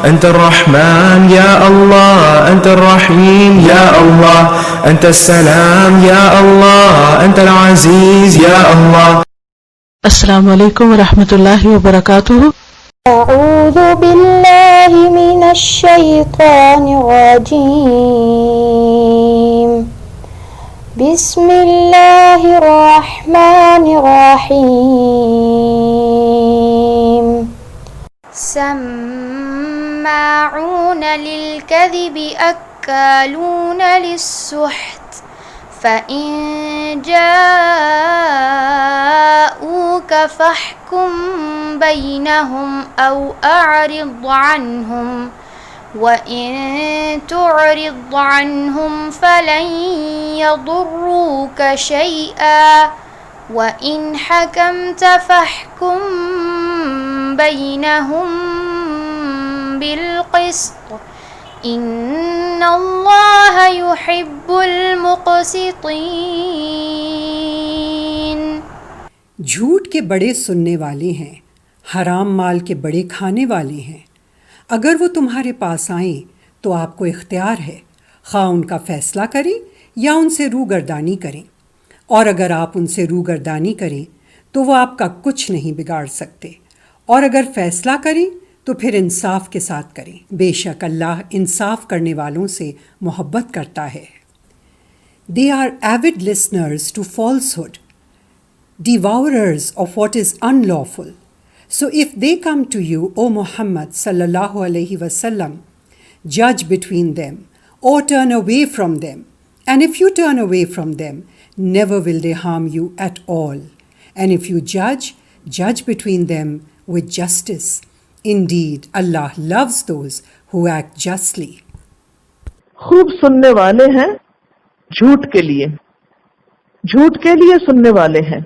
أنت الرحمن يا الله، أنت الرحيم يا الله، أنت السلام يا الله، أنت العزيز يا الله. السلام علیکم ورحمۃ اللہ وبرکاتہ۔ اعوذ باللہ من الشیطان الرجیم، بسم اللہ الرحمن الرحیم۔ سماعون للکذب اکالون للسحت، فإن جاءوك فاحكم بينهم أو أعرض عنهم، وإن تعرض عنهم فلن يضروك شيئا، وإن حكمت فاحكم بينهم بالقسط، ان اللہ یحب المقسطین۔ جھوٹ کے بڑے سننے والے ہیں، حرام مال کے بڑے کھانے والے ہیں۔ اگر وہ تمہارے پاس آئیں تو آپ کو اختیار ہے، خواہ ان کا فیصلہ کریں یا ان سے روگردانی کریں، اور اگر آپ ان سے روگردانی کریں تو وہ آپ کا کچھ نہیں بگاڑ سکتے، اور اگر فیصلہ کریں تو پھر انصاف کے ساتھ کریں، بے شک اللہ انصاف کرنے والوں سے محبت کرتا ہے۔ They are avid listeners to falsehood, devourers of what is unlawful. So if they come to you, O Muhammad sallallahu alayhi wasallam, judge between them or turn away from them. And if you turn away from them, never will they harm you at all. And if you judge between them with justice. Indeed, Allah loves those who act justly. خوب سننے والے ہیں جھوٹ کے لیے سننے والے ہیں،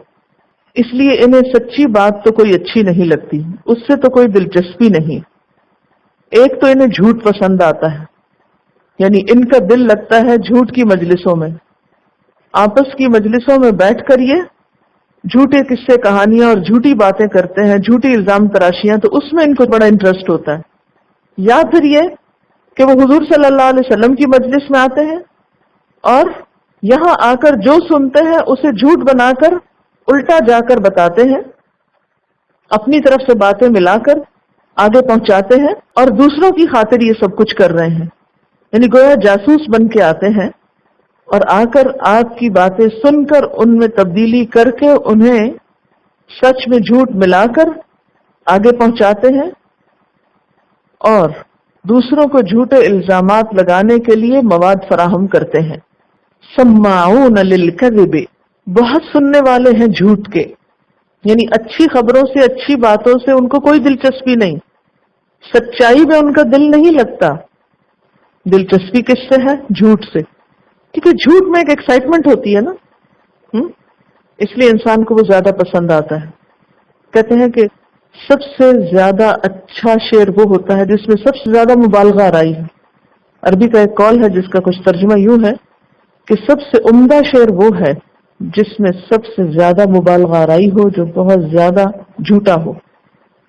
اس لیے انہیں سچی بات تو کوئی اچھی نہیں لگتی، اس سے تو کوئی دلچسپی نہیں۔ ایک تو انہیں جھوٹ پسند آتا ہے، یعنی ان کا دل لگتا ہے جھوٹ کی مجلسوں میں، آپس کی مجلسوں میں بیٹھ کر یہ جھوٹے قصے کہانیاں اور جھوٹی باتیں کرتے ہیں، جھوٹی الزام تراشیاں، تو اس میں ان کو بڑا انٹرسٹ ہوتا ہے۔ یا پھر یہ کہ وہ حضور صلی اللہ علیہ وسلم کی مجلس میں آتے ہیں اور یہاں آ کر جو سنتے ہیں اسے جھوٹ بنا کر الٹا جا کر بتاتے ہیں، اپنی طرف سے باتیں ملا کر آگے پہنچاتے ہیں، اور دوسروں کی خاطر یہ سب کچھ کر رہے ہیں، یعنی گویا جاسوس بن کے آتے ہیں اور آ کر آپ کی باتیں سن کر ان میں تبدیلی کر کے انہیں سچ میں جھوٹ ملا کر آگے پہنچاتے ہیں اور دوسروں کو جھوٹے الزامات لگانے کے لیے مواد فراہم کرتے ہیں۔ سماعون للکذب، بہت سننے والے ہیں جھوٹ کے، یعنی اچھی خبروں سے اچھی باتوں سے ان کو کوئی دلچسپی نہیں، سچائی میں ان کا دل نہیں لگتا۔ دلچسپی کس سے ہے؟ جھوٹ سے، کیونکہ جھوٹ میں ایک ایکسائٹمنٹ ہوتی ہے نا، اس لیے انسان کو وہ زیادہ پسند آتا ہے۔ کہتے ہیں کہ سب سے زیادہ اچھا شعر وہ ہوتا ہے جس میں سب سے زیادہ مبالغہ آرائی ہے۔ عربی کا ایک قول ہے جس کا کچھ ترجمہ یوں ہے کہ سب سے عمدہ شعر وہ ہے جس میں سب سے زیادہ مبالغہ آرائی ہو، جو بہت زیادہ جھوٹا ہو،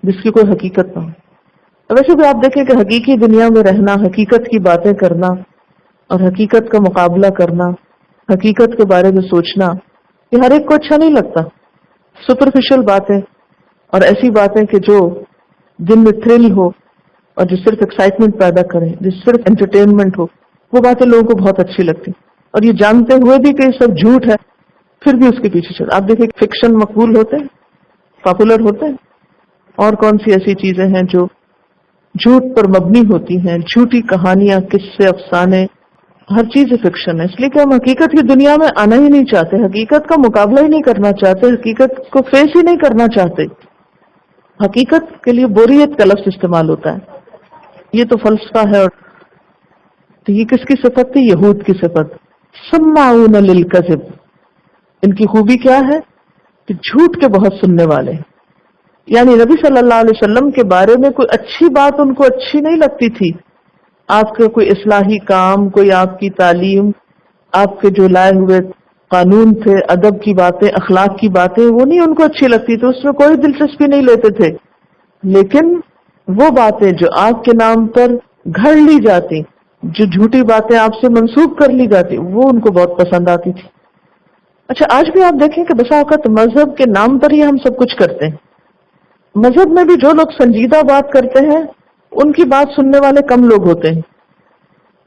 جس کی کوئی حقیقت نہ ہو۔ ویسے بھی آپ دیکھیں کہ حقیقی دنیا میں رہنا، حقیقت کی باتیں کرنا اور حقیقت کا مقابلہ کرنا، حقیقت کے بارے میں سوچنا، یہ ہر ایک کو اچھا نہیں لگتا۔ سپرفیشل باتیں اور ایسی باتیں کہ جو جن میں تھرل ہو اور جو صرف ایکسائٹمنٹ پیدا کریں، جو صرف انٹرٹینمنٹ ہو، وہ باتیں لوگوں کو بہت اچھی لگتی، اور یہ جانتے ہوئے بھی کہ یہ سب جھوٹ ہے پھر بھی اس کے پیچھے چل۔ آپ دیکھیں فکشن مقبول ہوتے ہیں، پاپولر ہوتے ہیں، اور کون سی ایسی چیزیں ہیں جو جھوٹ پر مبنی ہوتی ہیں، جھوٹی کہانیاں، قصے، افسانے، ہر چیز فکشن ہے۔ اس لیے کہ ہم حقیقت کی دنیا میں آنا ہی نہیں چاہتے، حقیقت کا مقابلہ ہی نہیں کرنا چاہتے، حقیقت کو فیس ہی نہیں کرنا چاہتے۔ حقیقت کے لیے بوریت کا لفظ استعمال ہوتا ہے، یہ تو فلسفہ ہے۔ اور تو یہ کس کی صفت تھی؟ یہود کی صفت۔ سماعون للکذب، ان کی خوبی کیا ہے کہ جھوٹ کے بہت سننے والے ہیں، یعنی نبی صلی اللہ علیہ وسلم کے بارے میں کوئی اچھی بات ان کو اچھی نہیں لگتی تھی، آپ کے کوئی اصلاحی کام، کوئی آپ کی تعلیم، آپ کے جو لائے ہوئے قانون تھے، ادب کی باتیں، اخلاق کی باتیں، وہ نہیں ان کو اچھی لگتی، تو اس میں کوئی دلچسپی نہیں لیتے تھے۔ لیکن وہ باتیں جو آپ کے نام پر گھڑ لی جاتی، جو جھوٹی باتیں آپ سے منسوب کر لی جاتی، وہ ان کو بہت پسند آتی تھی۔ اچھا آج بھی آپ دیکھیں کہ بسا اوقات مذہب کے نام پر ہی ہم سب کچھ کرتے ہیں۔ مذہب میں بھی جو لوگ سنجیدہ بات کرتے ہیں ان کی بات سننے والے کم لوگ ہوتے ہیں۔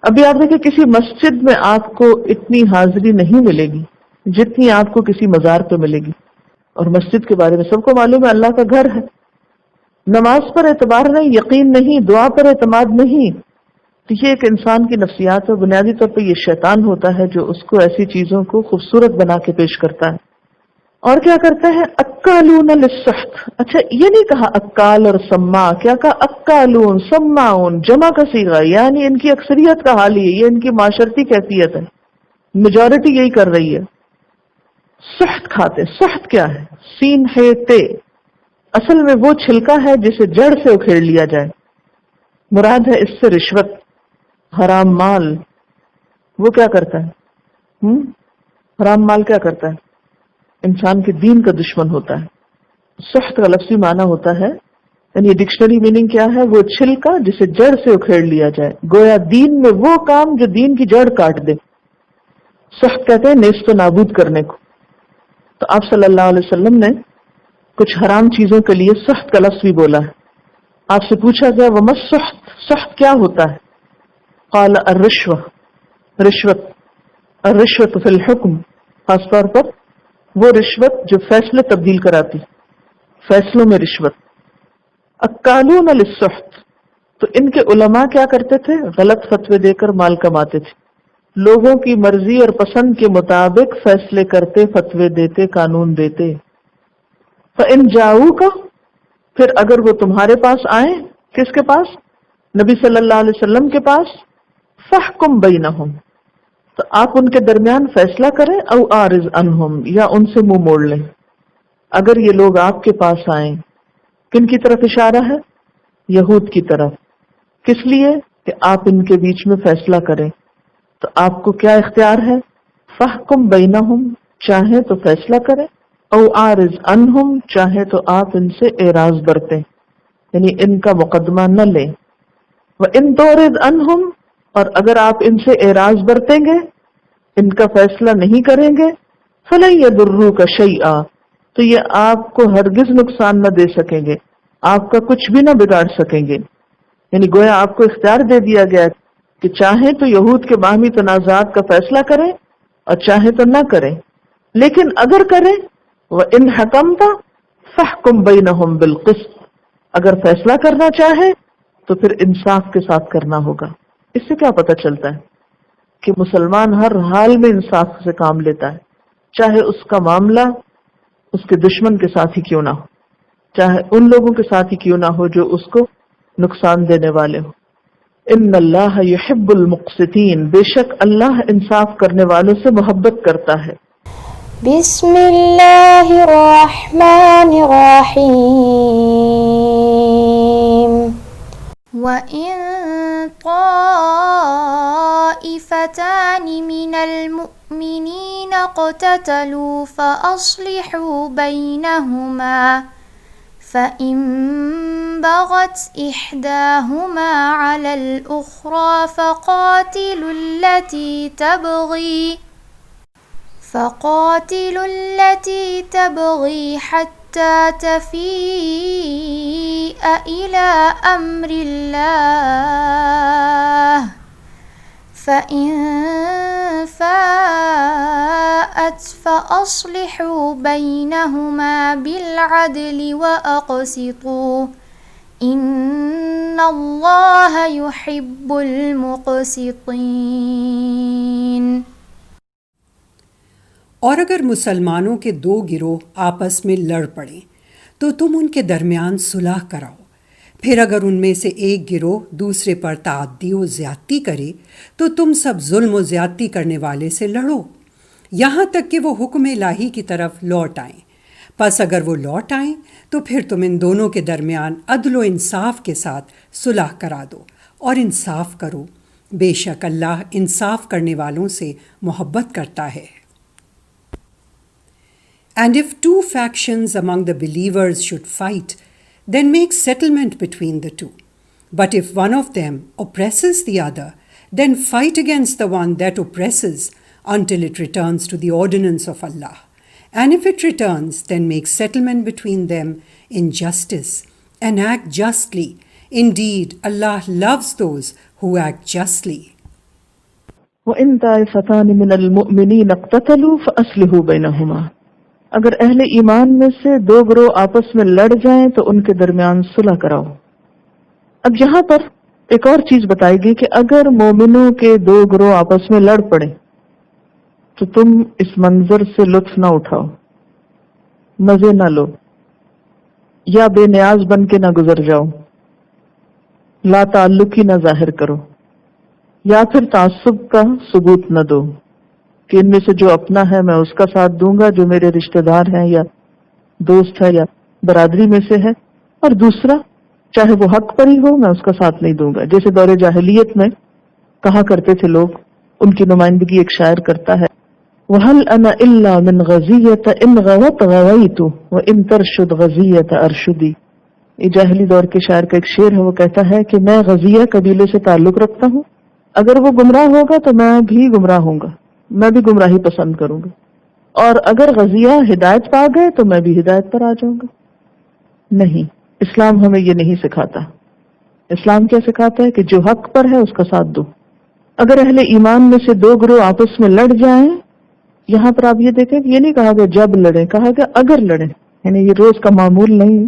ابھی آپ دیکھیں کسی مسجد میں آپ کو اتنی حاضری نہیں ملے گی جتنی آپ کو کسی مزار پہ ملے گی، اور مسجد کے بارے میں سب کو معلوم ہے اللہ کا گھر ہے۔ نماز پر اعتبار نہیں، یقین نہیں، دعا پر اعتماد نہیں، تو یہ ایک انسان کی نفسیات ہے۔ بنیادی طور پہ یہ شیطان ہوتا ہے جو اس کو ایسی چیزوں کو خوبصورت بنا کے پیش کرتا ہے۔ اور کیا کرتا ہے؟ اکالون للسحت۔ اچھا یہ نہیں کہا اکال اور سما، کیا کہا؟ اکالون سماؤن، جمع کا صیغہ، یعنی ان کی اکثریت کا حال یہ ان کی معاشرتی کیفیت ہے، میجورٹی یہی کر رہی ہے۔ سحت کھاتے۔ سحت کیا ہے؟ سین ہے تے، اصل میں وہ چھلکا ہے جسے جڑ سے اکھیڑ لیا جائے۔ مراد ہے اس سے رشوت، حرام مال۔ وہ کیا کرتا ہے؟ حرام مال کیا کرتا ہے؟ انسان کے دین کا دشمن ہوتا ہے۔ سحت کا لفظی معنی ہوتا ہے، یعنی ڈکشنری میننگ کیا ہے؟ وہ چھلکا جسے جڑ سے اکھیڑ لیا جائے، گویا دین میں وہ کام جو دین کی جڑ کاٹ دے۔ سحت کہتے ہیں نیست و نابود کرنے کو۔ تو آپ صلی اللہ علیہ وسلم نے کچھ حرام چیزوں کے لیے سحت کا لفظ بھی بولا ہے۔ آپ سے پوچھا گیا وما السحت، سحت کیا ہوتا ہے؟ قال الرشوہ، رشوت، الرشوۃ فی الحکم، خاص طور پر وہ رشوت جو فیصلے تبدیل کراتی، فیصلوں میں رشوت۔ اکالون للسحت، تو ان کے علماء کیا کرتے تھے؟ غلط فتوے دے کر مال کماتے تھے، لوگوں کی مرضی اور پسند کے مطابق فیصلے کرتے، فتوے دیتے، قانون دیتے۔ فَإِن جَاءُوكَ، پھر اگر وہ تمہارے پاس آئیں، کس کے پاس؟ نبی صلی اللہ علیہ وسلم کے پاس، فَاحْكُم بَيْنَهُمْ، تو آپ ان کے درمیان فیصلہ کریں، او اعرض عنہم، یا ان سے منہ موڑ لیں۔ اگر یہ لوگ آپ کے پاس آئیں، کن کی طرف اشارہ ہے؟ یہود کی طرف۔ کس لیے؟ کہ آپ ان کے بیچ میں فیصلہ کریں۔ تو آپ کو کیا اختیار ہے؟ فَاحْكُم بَيْنَهُمْ، چاہے تو فیصلہ کریں، او اعرض عنہم، چاہے تو آپ ان سے اعراض برتیں، یعنی ان کا مقدمہ نہ لیں۔ وَإِن تُعْرِضْ عنہم، اور اگر آپ ان سے اعراض برتیں گے، ان کا فیصلہ نہیں کریں گے، فَلَن يَضُرُّوكَ شَيْئًا، تو یہ آپ کو ہرگز نقصان نہ دے سکیں گے، آپ کا کچھ بھی نہ بگاڑ سکیں گے۔ یعنی گویا آپ کو اختیار دے دیا گیا کہ چاہیں تو یہود کے باہمی تنازعات کا فیصلہ کریں اور چاہیں تو نہ کریں، لیکن اگر کریں وَإِنْ حَكَمْتَ فَاحْكُم بَيْنَهُمْ بِالْقِسْطِ، اگر فیصلہ کرنا چاہے تو پھر انصاف کے ساتھ کرنا ہوگا۔ اس سے کیا پتہ چلتا ہے؟ کہ مسلمان ہر حال میں انصاف سے کام لیتا ہے، چاہے اس کا معاملہ اس کے دشمن کے ساتھ ہی کیوں نہ ہو، چاہے ان لوگوں کے ساتھ ہی کیوں نہ ہو جو اس کو نقصان دینے والے ہو۔ ان اللہ یحب المقسطین، بے شک اللہ انصاف کرنے والوں سے محبت کرتا ہے۔ بسم اللہ الرحمن الرحیم۔ وَإِن طَائِفَتَانِ مِنَ الْمُؤْمِنِينَ اقْتَتَلُوا فَأَصْلِحُوا بَيْنَهُمَا فَإِن بَغَتْ إِحْدَاهُمَا عَلَى الْأُخْرَى فَقَاتِلُوا الَّتِي تَبْغِي حَتَّى تَفِيءَ إِلَى أَمْرِ اللَّهِ فَإِن فَاءَتْ فَأَصْلِحُوا بَيْنَهُمَا بِالْعَدْلِ وَأَقْسِطُوا إِنَّ اللَّهَ يُحِبُّ الْمُقْسِطِينَ۔ اور اگر مسلمانوں کے دو گروہ آپس میں لڑ پڑیں تو تم ان کے درمیان صلح کراؤ، پھر اگر ان میں سے ایک گروہ دوسرے پر تعدی و زیادتی کرے تو تم سب ظلم و زیادتی کرنے والے سے لڑو، یہاں تک کہ وہ حکم الہی کی طرف لوٹ آئیں۔ پس اگر وہ لوٹ آئیں تو پھر تم ان دونوں کے درمیان عدل و انصاف کے ساتھ صلح کرا دو اور انصاف کرو، بے شک اللہ انصاف کرنے والوں سے محبت کرتا ہے۔ And if two factions among the believers should fight, then make settlement between the two. But if one of them oppresses the other, then fight against the one that oppresses until it returns to the ordinance of Allah. And if it returns, then make settlement between them in justice and act justly. Indeed, Allah loves those who act justly. وَإِن طَائِفَتَانِ مِنَ الْمُؤْمِنِينَ اقْتَتَلُوا فَأَصْلِحُوا بَيْنَهُمَا. اگر اہل ایمان میں سے دو گروہ آپس میں لڑ جائیں تو ان کے درمیان صلح کراؤ. اب یہاں پر ایک اور چیز بتائی گئی کہ اگر مومنوں کے دو گروہ آپس میں لڑ پڑے تو تم اس منظر سے لطف نہ اٹھاؤ، مزے نہ لو، یا بے نیاز بن کے نہ گزر جاؤ، لا تعلقی نہ ظاہر کرو، یا پھر تعصب کا ثبوت نہ دو کہ ان میں سے جو اپنا ہے میں اس کا ساتھ دوں گا، جو میرے رشتہ دار ہیں یا دوست ہے یا برادری میں سے ہے، اور دوسرا چاہے وہ حق پر ہی ہو میں اس کا ساتھ نہیں دوں گا. جیسے دور جاہلیت میں کہا کرتے تھے لوگ، ان کی نمائندگی ایک شاعر کرتا ہے، وَهَلْ أَنَا إِلَّا مِنْ غَزِيَّةَ إِنْ غَوَتْ غَوَيْتُ وَإِنْ تَرْشُدْ غَزِيَّةَ أَرْشُدِي. یہ جاہلی دور کے شاعر کا ایک شعر ہے، وہ کہتا ہے کہ میں غزیہ قبیلے سے تعلق رکھتا ہوں، اگر وہ گمراہ ہوگا تو میں بھی گمراہ ہوں گا، میں بھی گمراہی پسند کروں گا، اور اگر غزیہ ہدایت پا گئے تو میں بھی ہدایت پر آ جاؤں گا. نہیں، اسلام ہمیں یہ نہیں سکھاتا. اسلام کیا سکھاتا ہے کہ جو حق پر ہے اس کا ساتھ دو. اگر اہل ایمان میں سے دو گروہ آپس میں لڑ جائیں، یہاں پر آپ یہ دیکھیں کہ یہ نہیں کہا گیا جب لڑیں، کہا گیا اگر لڑیں، یعنی یہ روز کا معمول نہیں.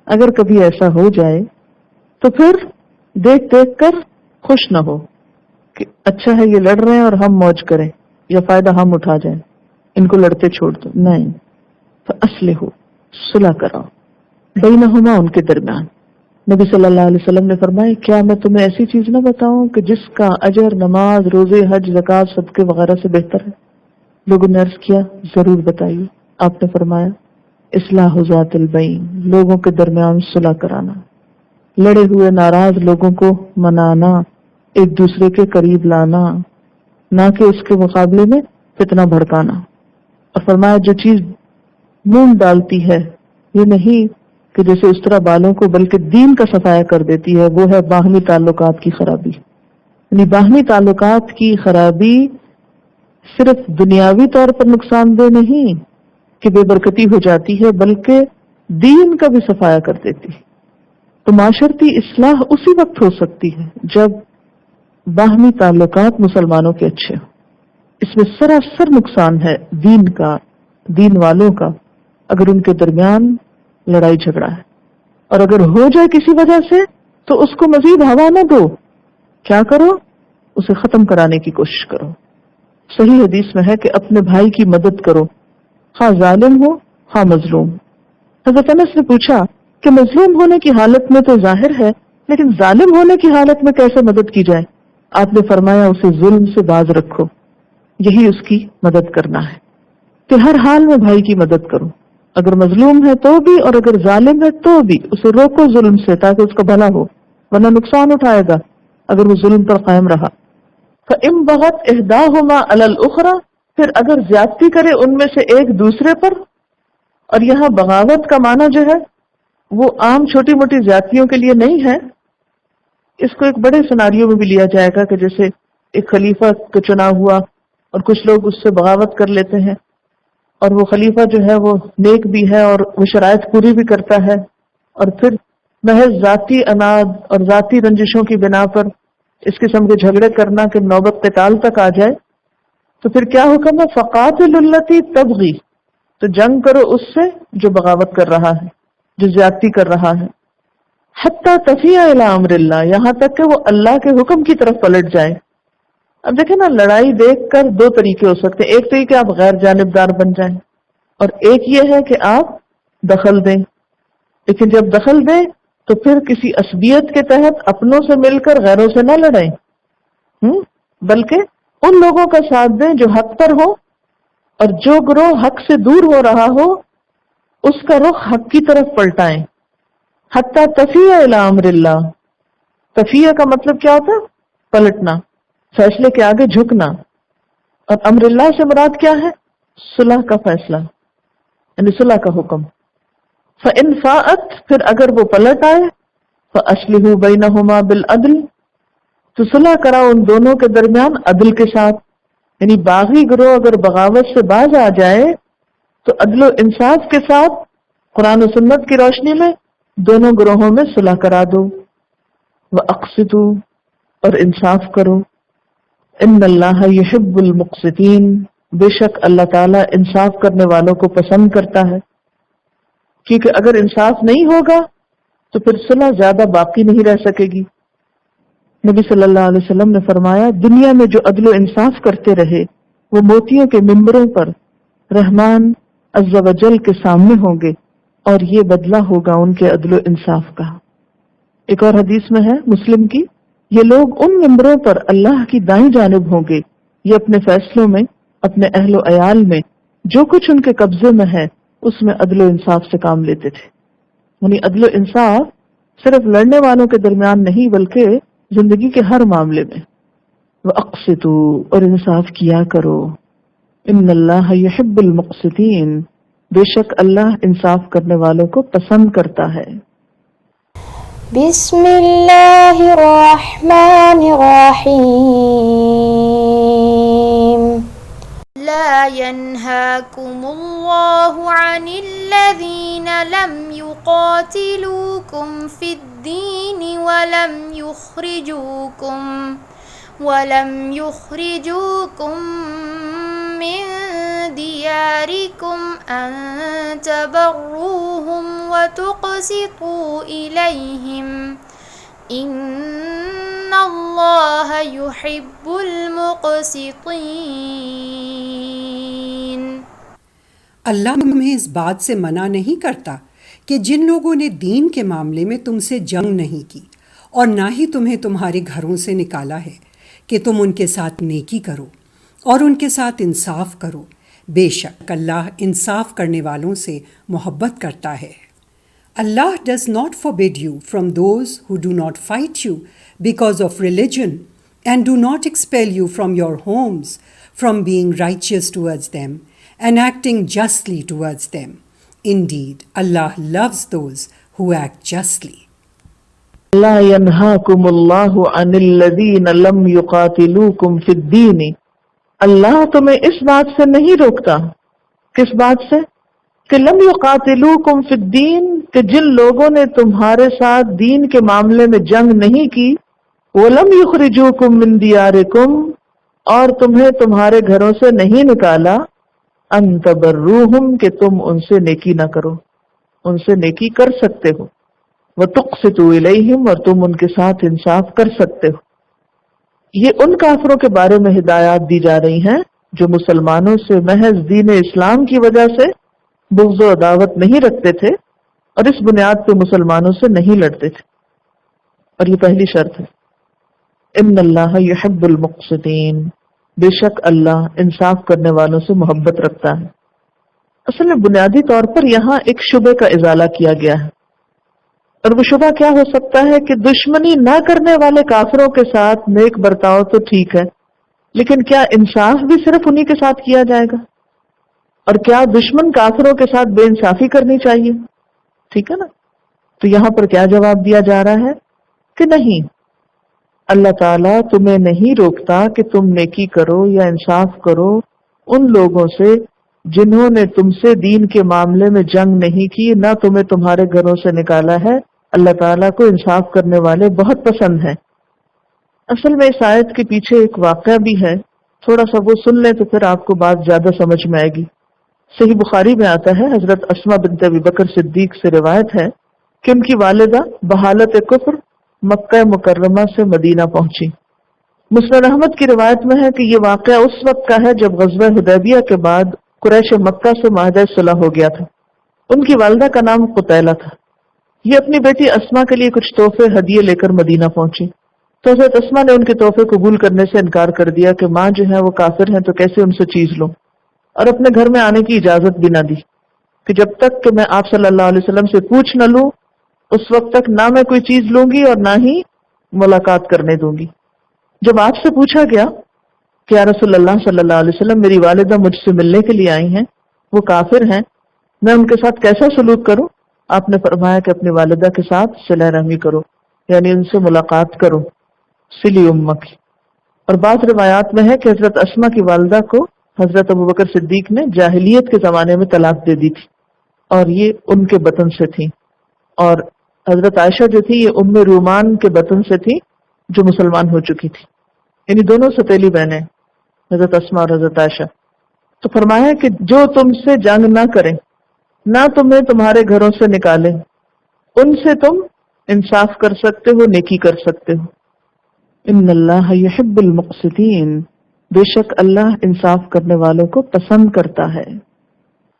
اگر کبھی ایسا ہو جائے تو پھر دیکھ دیکھ کر خوش نہ ہو کہ اچھا ہے یہ لڑ رہے ہیں اور ہم موج کریں یا فائدہ ہم اٹھا جائیں، ان کو لڑتے چھوڑ دو. نہیں، فَأَصْلِحُوا، صلح کراؤ، بینہما، ان کے درمیان. نبی صلی اللہ علیہ وسلم نے فرمایا کیا میں تمہیں ایسی چیز نہ بتاؤں کہ جس کا اجر نماز، روزے، حج، زکوٰۃ، صدقے وغیرہ سے بہتر ہے؟ لوگوں نے عرض کیا ضرور بتائیے. آپ نے فرمایا اصلاح ذات البین، لوگوں کے درمیان صلح کرانا، لڑے ہوئے ناراض لوگوں کو منانا، ایک دوسرے کے قریب لانا، نہ کہ اس کے مقابلے میں فتنہ بھڑکانا. اور فرمایا جو چیز مونگ ڈالتی ہے یہ نہیں کہ جیسے اس طرح بالوں کو، بلکہ دین کا صفایا کر دیتی ہے، وہ ہے باہمی تعلقات کی خرابی. یعنی باہمی تعلقات کی خرابی صرف دنیاوی طور پر نقصان دہ نہیں کہ بے برکتی ہو جاتی ہے، بلکہ دین کا بھی صفایا کر دیتی. تو معاشرتی اصلاح اسی وقت ہو سکتی ہے جب باہمی تعلقات مسلمانوں کے اچھے ہوں. اس میں سراسر نقصان ہے دین کا، دین والوں کا، اگر ان کے درمیان لڑائی جھگڑا ہے. اور اگر ہو جائے کسی وجہ سے تو اس کو مزید ہوا نہ دو، کیا کرو؟ اسے ختم کرانے کی کوشش کرو. صحیح حدیث میں ہے کہ اپنے بھائی کی مدد کرو، خواہ ظالم ہو خواہ مظلوم. حضرت انس نے پوچھا کہ مظلوم ہونے کی حالت میں تو ظاہر ہے، لیکن ظالم ہونے کی حالت میں کیسے مدد کی جائے؟ آپ نے فرمایا اسے ظلم سے باز رکھو، یہی اس کی مدد کرنا ہے. کہ ہر حال میں بھائی کی مدد کرو، اگر مظلوم ہے تو بھی اور اگر ظالم ہے تو بھی اسے روکو ظلم سے، تاکہ اس کا بھلا ہو، ورنہ نقصان اٹھائے گا اگر وہ ظلم پر قائم رہا. فَإِن بَغَتْ إِحْدَاهُمَا عَلَى الْأُخْرَى، پھر اگر زیادتی کرے ان میں سے ایک دوسرے پر. اور یہاں بغاوت کا معنی جو ہے وہ عام چھوٹی موٹی زیادتیوں کے لیے نہیں ہے، اس کو ایک بڑے سناریوں میں بھی لیا جائے گا کہ جیسے ایک خلیفہ کا چنا ہوا اور کچھ لوگ اس سے بغاوت کر لیتے ہیں، اور وہ خلیفہ جو ہے وہ نیک بھی ہے اور وہ شرائط پوری بھی کرتا ہے، اور پھر محض ذاتی اناد اور ذاتی رنجشوں کی بنا پر اس قسم کے جھگڑے کرنا کہ نوبت قتال تک آ جائے، تو پھر کیا حکم ہے؟ فقاتلوا التی تبغی، تو جنگ کرو اس سے جو بغاوت کر رہا ہے، جو زیادتی کر رہا ہے، حتی تفیء الی امر اللہ، یہاں تک کہ وہ اللہ کے حکم کی طرف پلٹ جائے. اب دیکھیں نا، لڑائی دیکھ کر دو طریقے ہو سکتے ہیں. ایک تو یہ کہ آپ غیر جانبدار بن جائیں، اور ایک یہ ہے کہ آپ دخل دیں. لیکن جب دخل دیں تو پھر کسی عصبیت کے تحت اپنوں سے مل کر غیروں سے نہ لڑیں، بلکہ ان لوگوں کا ساتھ دیں جو حق پر ہو، اور جو گروہ حق سے دور ہو رہا ہو اس کا رخ حق کی طرف پلٹائیں. حتی تفیء الی امر اللہ، تفیع کا مطلب کیا ہوتا ہے؟ پلٹنا، فیصلے کے آگے جھکنا. اور امر اللہ سے مراد کیا ہے؟ صلح کا فیصلہ، یعنی صلح کا حکم. فَإِنْ فَاءَتْ پھر اگر وہ پلٹ آئے فَأَصْلِحُوا بَيْنَهُمَا بِالْعَدْلِ تو صلح کراؤ ان دونوں کے درمیان عدل کے ساتھ. یعنی باغی گروہ اگر بغاوت سے باز آ جائے تو عدل و انصاف کے ساتھ قرآن و سنت کی روشنی میں دونوں گروہوں میں صلح کرا دو. وَأَقْسِطُوا اور انصاف کرو. ان اللہ یحب المقسطین بے شک اللہ تعالیٰ انصاف کرنے والوں کو پسند کرتا ہے. کیونکہ اگر انصاف نہیں ہوگا تو پھر صلح زیادہ باقی نہیں رہ سکے گی. نبی صلی اللہ علیہ وسلم نے فرمایا دنیا میں جو عدل و انصاف کرتے رہے وہ موتیوں کے ممبروں پر رحمان عز و جل کے سامنے ہوں گے اور یہ بدلہ ہوگا ان کے عدل و انصاف کا. ایک اور حدیث میں ہے مسلم کی، یہ لوگ ان ممبروں پر اللہ کی دائیں جانب ہوں گے، یہ اپنے فیصلوں میں اپنے اہل و عیال میں جو کچھ ان کے قبضے میں ہے اس میں عدل و انصاف سے کام لیتے تھے. یعنی عدل و انصاف صرف لڑنے والوں کے درمیان نہیں بلکہ زندگی کے ہر معاملے میں. وَأَقْسِطُوا اور انصاف کیا کرو. ان اللہ یحب المقسطین بے شک اللہ انصاف کرنے والوں کو پسند کرتا ہے. بسم اللہ الرحمن الرحیم. لا ينهاكم الله عن الذين لم يقاتلوكم في الدين ولم يخرجوكم من دياركم أن تبروهم وتقسطوا إليهم ان اللہ یحب المقسطین. اللہ تمہیں اس بات سے منع نہیں کرتا کہ جن لوگوں نے دین کے معاملے میں تم سے جنگ نہیں کی اور نہ ہی تمہیں تمہارے گھروں سے نکالا ہے کہ تم ان کے ساتھ نیکی کرو اور ان کے ساتھ انصاف کرو. بے شک اللہ انصاف کرنے والوں سے محبت کرتا ہے. Allah does not forbid you from those who do not fight you because of religion and do not expel you from your homes from being righteous towards them and acting justly towards them. Indeed, Allah loves those who act justly. لا ينهاكم الله عن الذين لم يقاتلوكم في الدين. اللہ تمہیں اس بات سے نہیں روکتا. کس بات سے؟ کہ لم یقاتلوکم فی الدین، کہ جن لوگوں نے تمہارے ساتھ دین کے معاملے میں جنگ نہیں کی، ولم یخرجوکم من دیارکم، اور تمہیں تمہارے گھروں سے نہیں نکالا، ان تبروہم، کہ تم ان سے نیکی نہ کرو. ان سے نیکی کر سکتے ہو. وتقسطوا الیہم، اور تم ان کے ساتھ انصاف کر سکتے ہو. یہ ان کافروں کے بارے میں ہدایات دی جا رہی ہیں جو مسلمانوں سے محض دین اسلام کی وجہ سے بغض و عداوت نہیں رکھتے تھے اور اس بنیاد پہ مسلمانوں سے نہیں لڑتے تھے. اور یہ پہلی شرط ہے. ان اللہ یحب المقسطین، بے شک اللہ انصاف کرنے والوں سے محبت رکھتا ہے. اصل میں بنیادی طور پر یہاں ایک شبہ کا ازالہ کیا گیا ہے، اور وہ شبہ کیا ہو سکتا ہے کہ دشمنی نہ کرنے والے کافروں کے ساتھ نیک برتاؤ تو ٹھیک ہے، لیکن کیا انصاف بھی صرف انہی کے ساتھ کیا جائے گا؟ اور کیا دشمن کافروں کے ساتھ بے انصافی کرنی چاہیے؟ ٹھیک ہے نا. تو یہاں پر کیا جواب دیا جا رہا ہے کہ نہیں، اللہ تعالیٰ تمہیں نہیں روکتا کہ تم نیکی کرو یا انصاف کرو ان لوگوں سے جنہوں نے تم سے دین کے معاملے میں جنگ نہیں کی، نہ تمہیں تمہارے گھروں سے نکالا ہے. اللہ تعالیٰ کو انصاف کرنے والے بہت پسند ہیں. اصل میں اس آیت کے پیچھے ایک واقعہ بھی ہے، تھوڑا سا وہ سن لیں تو پھر آپ کو بات زیادہ سمجھ میں آئے گی. صحیح بخاری میں آتا ہے، حضرت اسما بنت ابی بکر صدیق سے روایت ہے کہ ان کی والدہ بحالت کفر مکہ مکرمہ سے مدینہ پہنچی. مسند احمد کی روایت میں ہے کہ یہ واقعہ اس وقت کا ہے جب غزوہ حدیبیہ کے بعد قریش مکہ سے معاہدہ صلح ہو گیا تھا. ان کی والدہ کا نام قتیلہ تھا. یہ اپنی بیٹی اسما کے لیے کچھ تحفے ہدیے لے کر مدینہ پہنچی، تو حضرت اسما نے ان کے تحفے قبول کرنے سے انکار کر دیا کہ ماں جو ہے وہ کافر ہیں تو کیسے ان سے چیز لوں، اور اپنے گھر میں آنے کی اجازت بھی نہ دی کہ جب تک کہ میں آپ صلی اللہ علیہ وسلم سے پوچھ نہ لوں اس وقت تک نہ میں کوئی چیز لوں گی اور نہ ہی ملاقات کرنے دوں گی. جب آپ سے پوچھا گیا کہ یا رسول اللہ صلی اللہ علیہ وسلم میری والدہ مجھ سے ملنے کے لیے آئی ہیں، وہ کافر ہیں، میں ان کے ساتھ کیسا سلوک کروں؟ آپ نے فرمایا کہ اپنی والدہ کے ساتھ صلہ رحمی کرو، یعنی ان سے ملاقات کرو، صلی امک۔ اور بعض روایات میں ہے کہ حضرت اسما کی والدہ کو حضرت ابوبکر صدیق نے جاہلیت کے زمانے میں طلاق دے دی تھی، اور یہ ان کے بطن سے تھی، اور حضرت عائشہ جو تھی یہ ام رومان کے بطن سے تھی جو مسلمان ہو چکی تھی، یعنی دونوں ستیلی بہنیں حضرت اسما اور حضرت عائشہ۔ تو فرمایا کہ جو تم سے جنگ نہ کریں، نہ تمہیں تمہارے گھروں سے نکالیں، ان سے تم انصاف کر سکتے ہو، نیکی کر سکتے ہو۔ ان اللہ یحب المقسطین، بے شک اللہ انصاف کرنے والوں کو پسند کرتا ہے۔